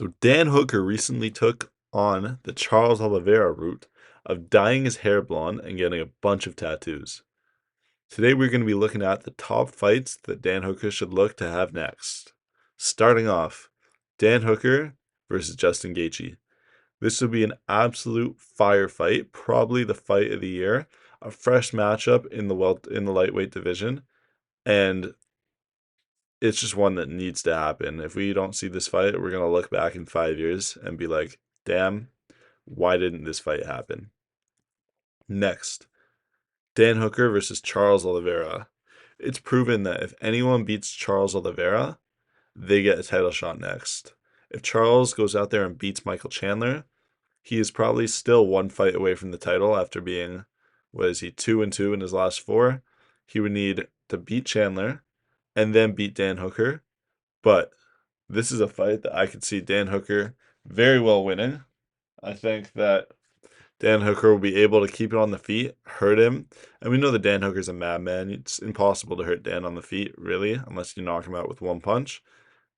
So Dan Hooker recently took on the Charles Oliveira route of dyeing his hair blonde and getting a bunch of tattoos. Today we're going to be looking at the top fights that Dan Hooker should look to have next. Starting off, Dan Hooker versus Justin Gaethje. This will be an absolute firefight, probably the fight of the year, a fresh matchup in the lightweight division, and it's just one that needs to happen. If we don't see this fight, we're going to look back in 5 years and be like, damn, why didn't this fight happen? Next, Dan Hooker versus Charles Oliveira. It's proven that if anyone beats Charles Oliveira, they get a title shot next. If Charles goes out there and beats Michael Chandler, he is probably still one fight away from the title after being, 2-2 in his last four. He would need to beat Chandler and then beat Dan Hooker. But this is a fight that I could see Dan Hooker very well winning. I think that Dan Hooker will be able to keep it on the feet, hurt him. And we know that Dan Hooker's a madman. It's impossible to hurt Dan on the feet, really, unless you knock him out with one punch.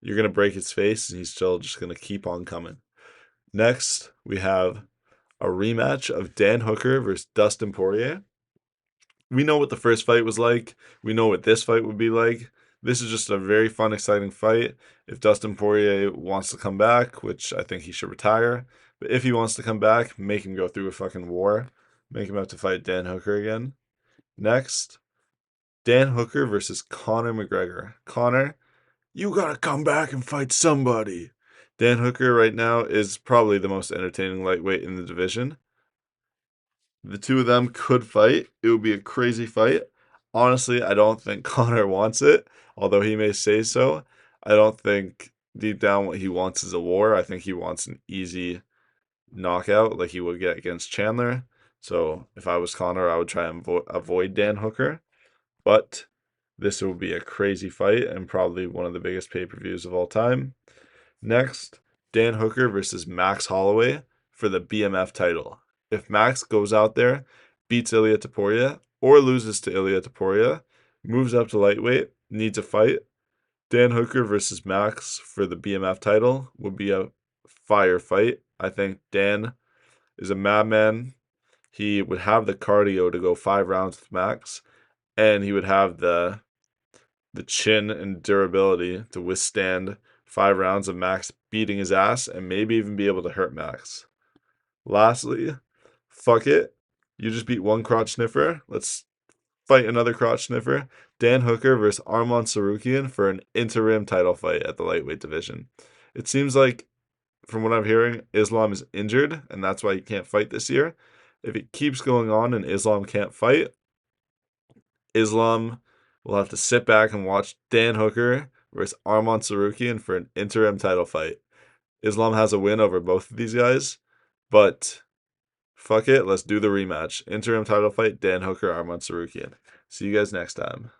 You're going to break his face, and he's still just going to keep on coming. Next, we have a rematch of Dan Hooker versus Dustin Poirier. We know what the first fight was like. We know what this fight would be like. This is just a very fun, exciting fight. If Dustin Poirier wants to come back, which I think he should retire, but if he wants to come back, make him go through a fucking war. Make him have to fight Dan Hooker again. Next, Dan Hooker versus Conor McGregor. Conor, you gotta come back and fight somebody. Dan Hooker right now is probably the most entertaining lightweight in the division. The two of them could fight. It would be a crazy fight. Honestly, I don't think Conor wants it, although he may say so. I don't think deep down what he wants is a war. I think he wants an easy knockout like he would get against Chandler. So if I was Conor, I would try and avoid Dan Hooker. But this will be a crazy fight and probably one of the biggest pay-per-views of all time. Next, Dan Hooker versus Max Holloway for the BMF title. If Max goes out there, beats Ilia Topuria, or loses to Ilia Topuria, moves up to lightweight, needs a fight, Dan Hooker versus Max for the BMF title would be a fire fight. I think Dan is a madman. He would have the cardio to go 5 rounds with Max, and he would have the chin and durability to withstand 5 rounds of Max beating his ass and maybe even be able to hurt Max. Lastly, fuck it. You just beat one crotch sniffer. Let's fight another crotch sniffer. Dan Hooker versus Arman Tsarukyan for an interim title fight at the lightweight division. It seems like, from what I'm hearing, Islam is injured, and that's why he can't fight this year. If it keeps going on and Islam can't fight, Islam will have to sit back and watch Dan Hooker versus Arman Tsarukyan for an interim title fight. Islam has a win over both of these guys, but fuck it, let's do the rematch. Interim title fight, Dan Hooker, Arman Tsarukyan. See you guys next time.